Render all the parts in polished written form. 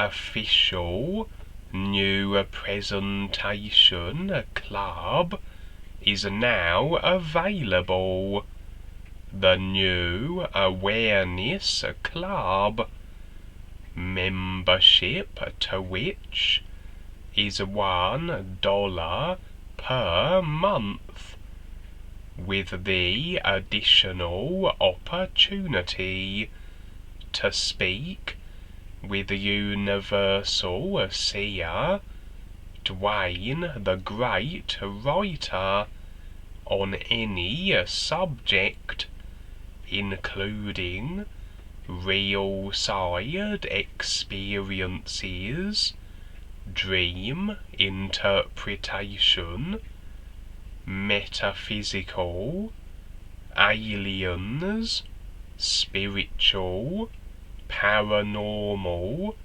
official new presentation club is now available. The new Awareness Club membership, to which is $1 per month, with the additional opportunity to speak with Universal Seer Duane, the great writer, on any subject, including real side experiences, dream interpretation, metaphysical, aliens, spiritual, paranormal,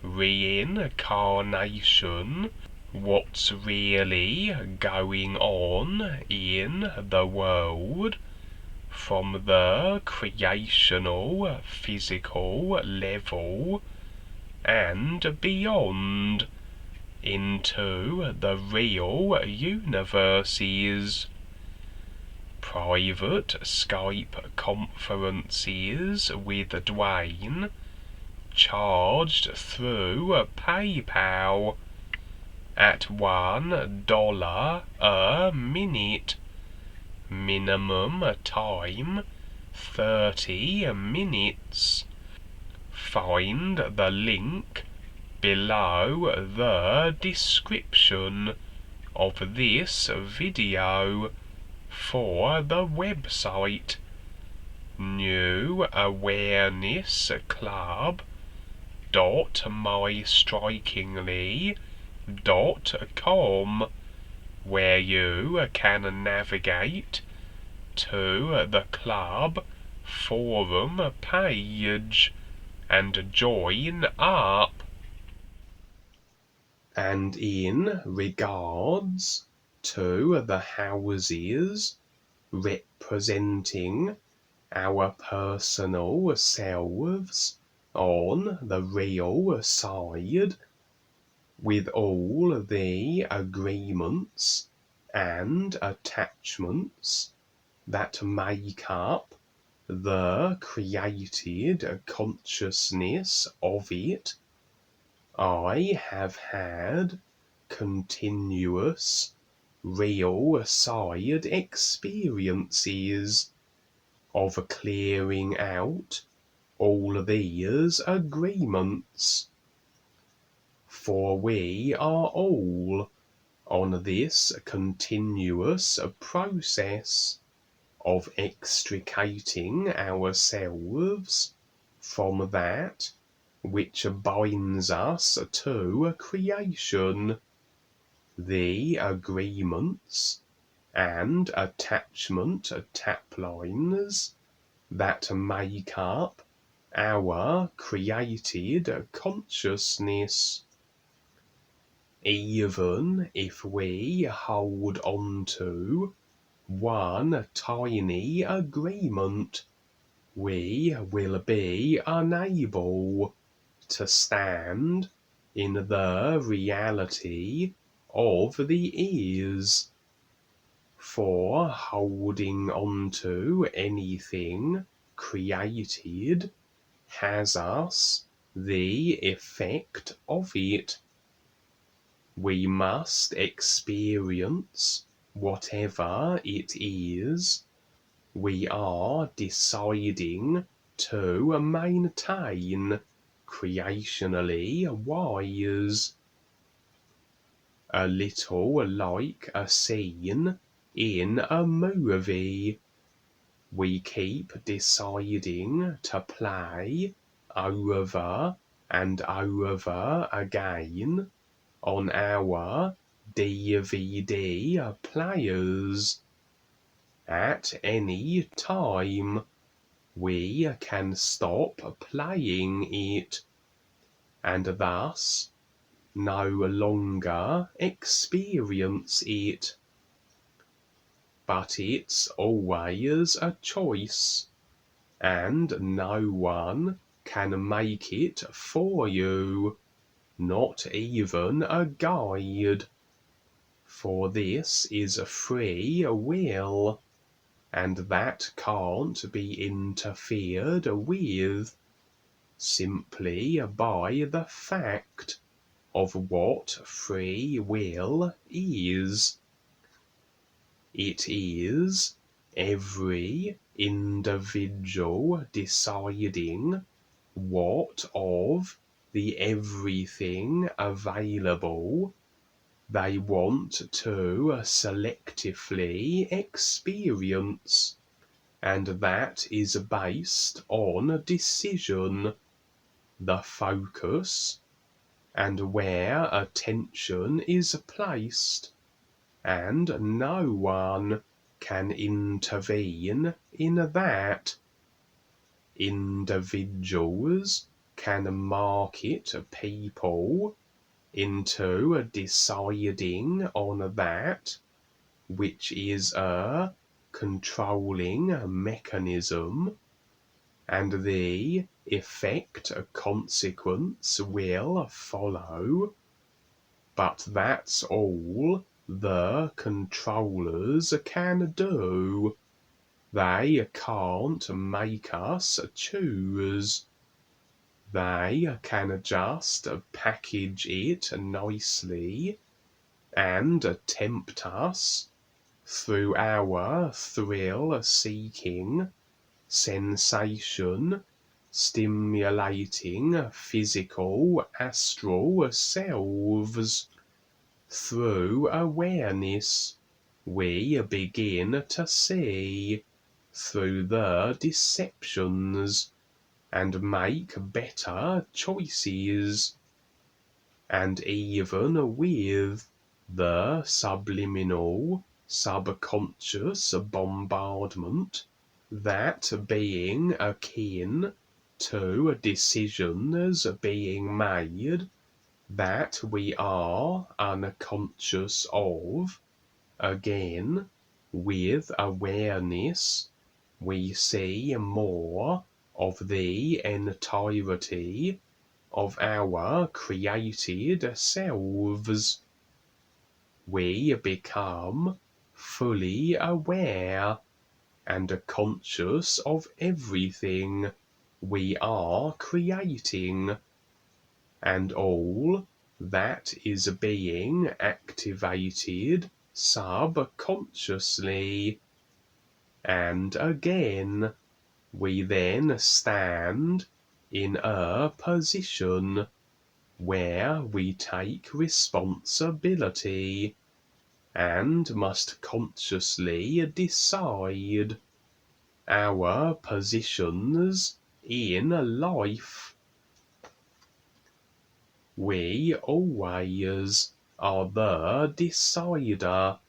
reincarnation, what's really going on in the world from the creational physical level and beyond into the real universes. Private Skype conferences with Duane, charged through PayPal at $1 a minute. Minimum time 30 minutes. Find the link below the description of this video for the website newawarenessclub.mystrikingly.com, where you can navigate to the club forum page and join up. And in regards to the houses representing our personal selves on the real side, with all the agreements and attachments that make up the created consciousness of it, I have had continuous real side experiences of clearing out all these agreements. For we are all on this continuous process of extricating ourselves from that which binds us to creation, the agreements and attachment taplines that make up our created consciousness. Even if we hold on to one tiny agreement, we will be unable to stand in the reality of the is. For holding on to anything created has us the effect of it. We must experience whatever it is we are deciding to maintain creationally wise. A little like a scene in a movie. We keep deciding to play over and over again on our DVD players. At any time, we can stop playing it, and thus no longer experience it. But it's always a choice, and no one can make it for you. not even a guide. For this is free will, and that can't be interfered with simply by the fact of what free will is. It is every individual deciding what of the everything available they want to selectively experience, and that is based on decision, the focus, and where attention is placed, and no one can intervene in that. Individuals can market people into deciding on that, which is a controlling mechanism, and the effect consequence will follow. But that's all the controllers can do. They can't make us choose. They can just package it nicely and tempt us through our thrill-seeking, sensation-stimulating physical astral selves. Through awareness, we begin to see through the deceptions and make better choices. And even with the subliminal, subconscious bombardment, that being akin to decisions being made that we are unconscious of, again, with awareness, we see more of the entirety of our created selves. We become fully aware and conscious of everything we are creating, and all that is being activated subconsciously. And again, we then stand in a position where we take responsibility and must consciously decide our positions in life. We always are the decider,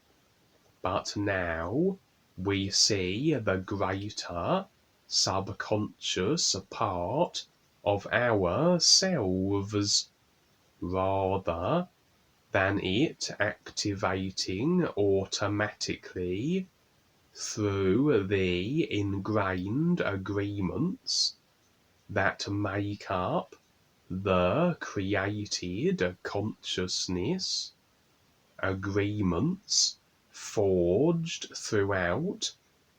but now we see the greater subconscious part of ourselves, rather than it activating automatically through the ingrained agreements that make up the created consciousness, agreements forged throughout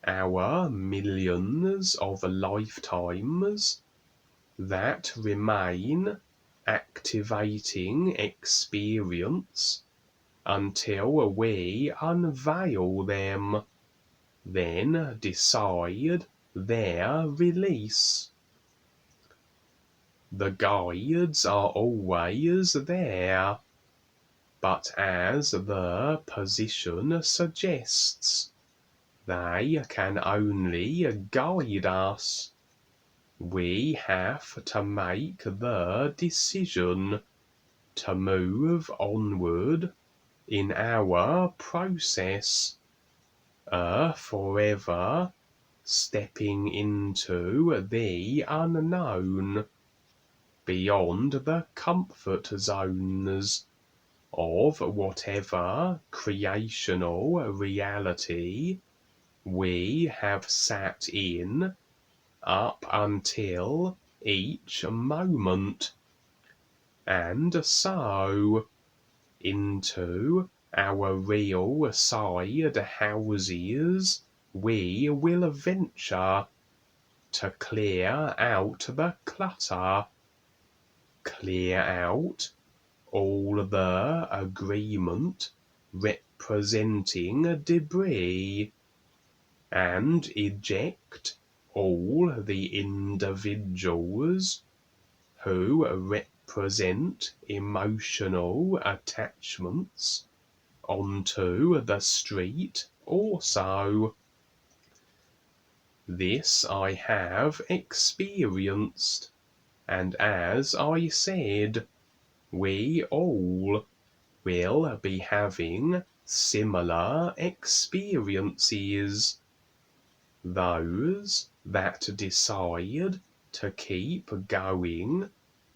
our millions of lifetimes that remain activating experience until we unveil them, then decide their release. The guides are always there, but as the position suggests, they can only guide us. We have to make the decision to move onward in our process, forever stepping into the unknown, beyond the comfort zones of whatever creational reality we have sat in up until each moment. and so into our real side houses we will venture to clear out the clutter, clear out all the agreement representing debris, and eject all the individuals who represent emotional attachments onto the street also. This I have experienced, and as I said, we all will be having similar experiences. Those that decide to keep going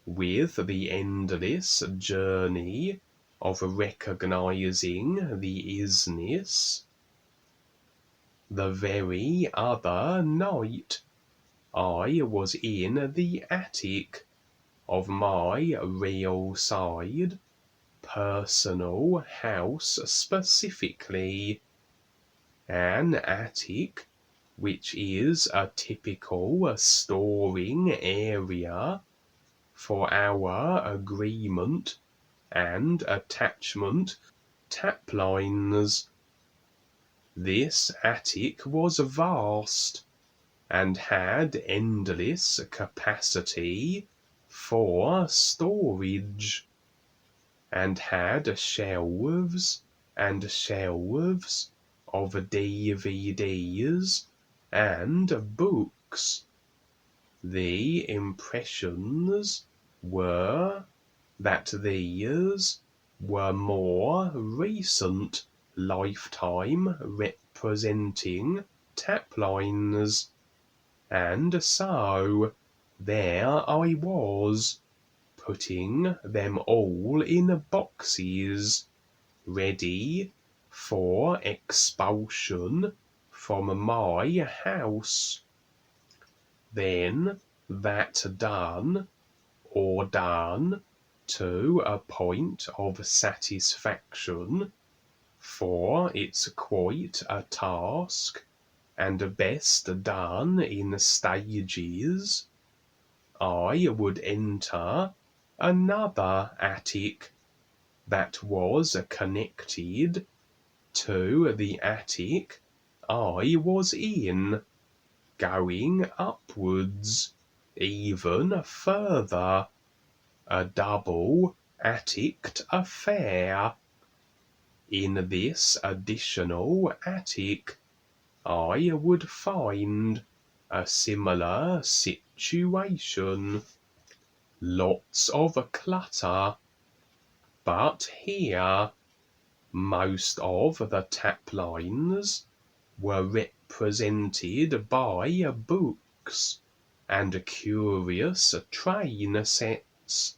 with the endless journey of recognizing the isness. The very other night I was in the attic of my real side, personal house specifically, an attic which is a typical storing area for our agreement and attachment taplines. This attic was vast and had endless capacity for storage, and had shelves and shelves of DVDs and books. The impressions were that these were more recent lifetime representing taplines, and so there I was, putting them all in boxes, ready for expulsion from my house. Then, that done, or done to a point of satisfaction, for it's quite a task, and best done in stages, I would enter another attic that was connected to the attic I was in, going upwards even further, a double atticked affair. In this additional attic I would find a similar situation. Lots of clutter, but here most of the taplines were represented by books and curious train sets,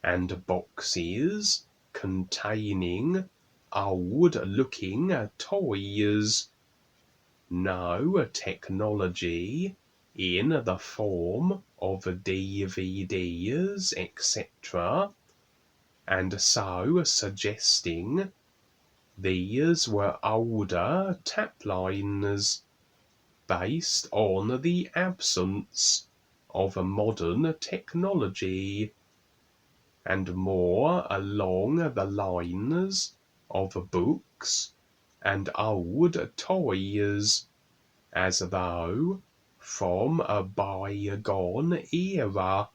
and boxes containing old-looking toys. No technology in the form of DVDs, etc., and so suggesting these were older taplines based on the absence of modern technology, and more along the lines of books and old toys, as though from a bygone era.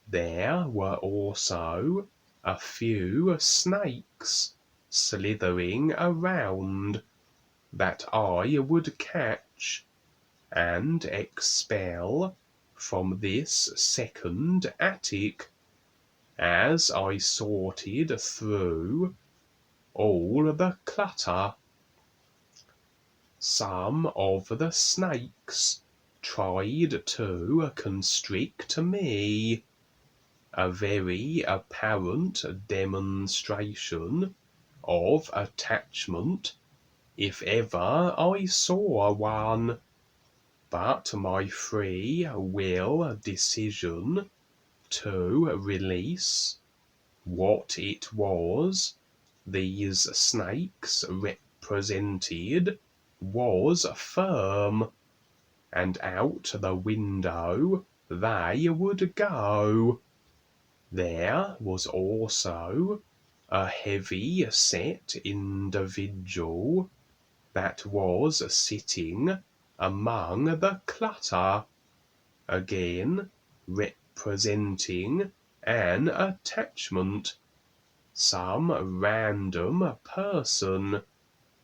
There were also a few snakes slithering around that I would catch and expel from this second attic as I sorted through all the clutter. Some of the snakes tried to constrict me, a very apparent demonstration of attachment if ever I saw one, but my free will decision to release. What it was these snakes represented was firm, and out the window they would go. There was also a heavy-set individual that was sitting among the clutter, again representing an attachment, some random person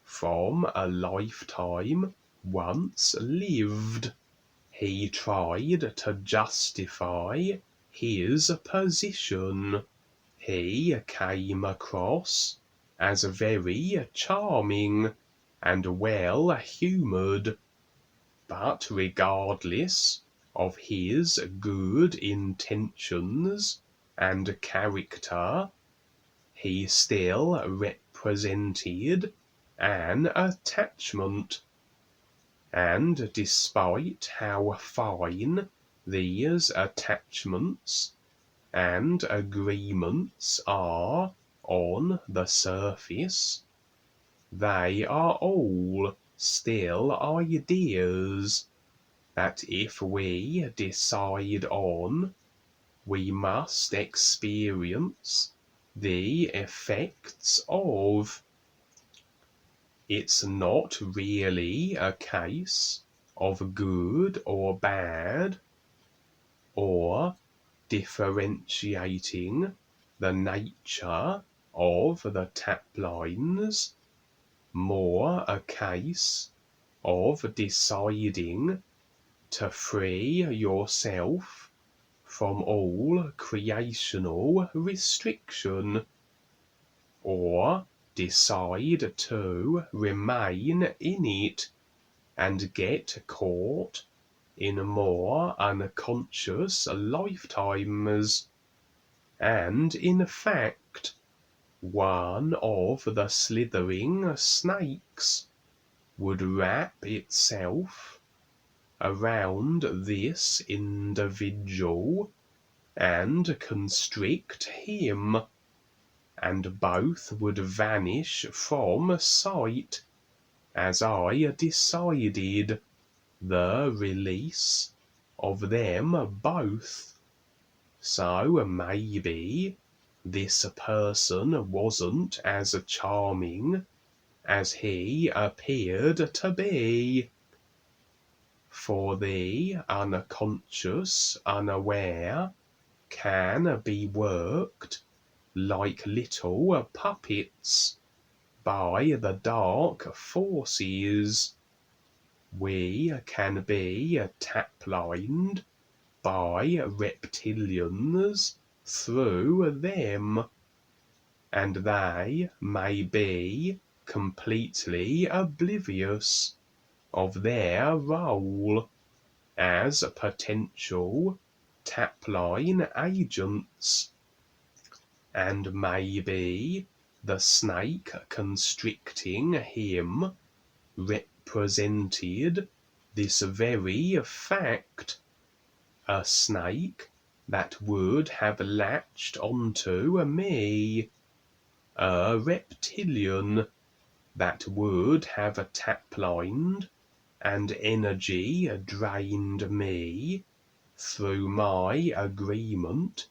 from a lifetime once lived. He tried to justify his position. He came across as very charming and well-humoured, but regardless of his good intentions and character, he still represented an attachment. And despite how fine these attachments and agreements are on the surface, they are all still ideas that if we decide on, we must experience the effects of. It's not really a case of good or bad, or differentiating the nature of the taplines, more a case of deciding to free yourself from all creational restriction, or decide to remain in it and get caught in more unconscious lifetimes. And in fact, one of the slithering snakes would wrap itself around this individual and constrict him, and both would vanish from sight as I decided the release of them both. So maybe this person wasn't as charming as he appeared to be. For the unconscious unaware can be worked like little puppets by the dark forces. We can be taplined by reptilians through them, and they may be completely oblivious of their role as potential tapline agents, and maybe the snake constricting him represented this very fact, a snake that would have latched onto me, a reptilian that would have taplined and energy drained me through my agreement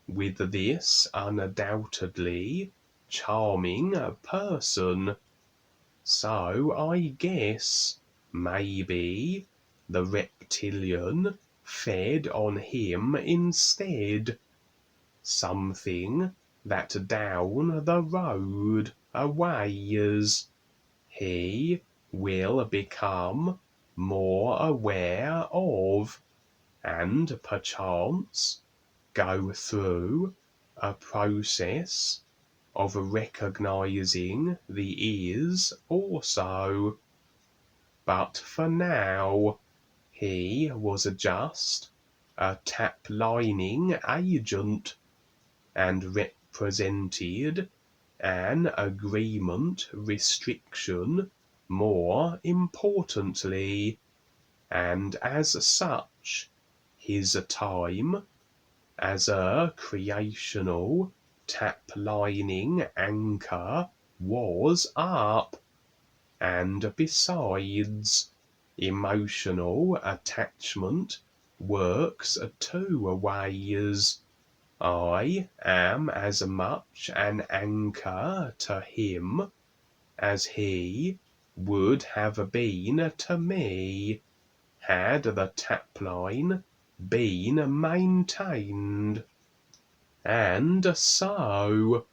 with this undoubtedly charming person. So I guess maybe the reptilian fed on him instead, something that down the road a ways he will become more aware of, and perchance go through a process of recognizing the is also. But for now, he was just a taplining agent and represented an agreement restriction more importantly, and as such, his time as a creational taplining anchor was up. And besides, emotional attachment works two ways. I am as much an anchor to him as he would have been to me had the tapline been maintained, and so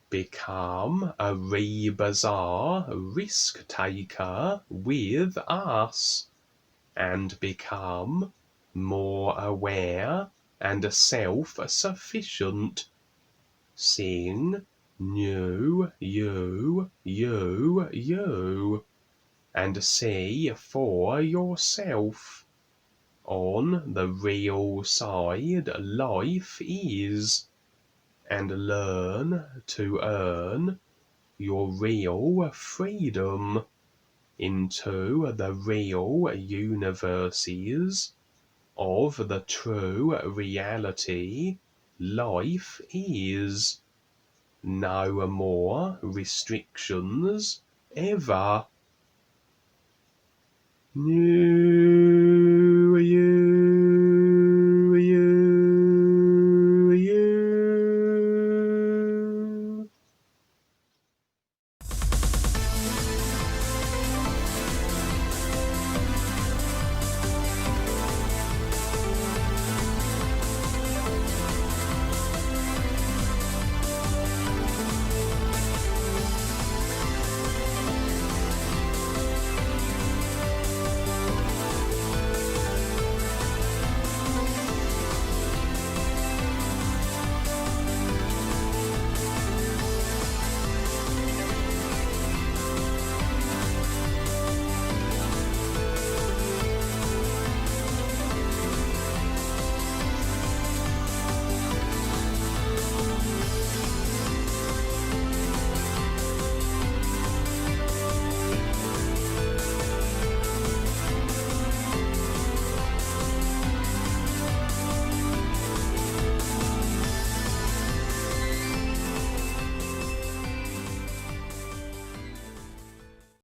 become a re-bazaar risk-taker with us, and become more aware and self-sufficient. Sing new you, and see for yourself. On the real side life is, and learn to earn your real freedom into the real universes of the true reality life is. No more restrictions ever.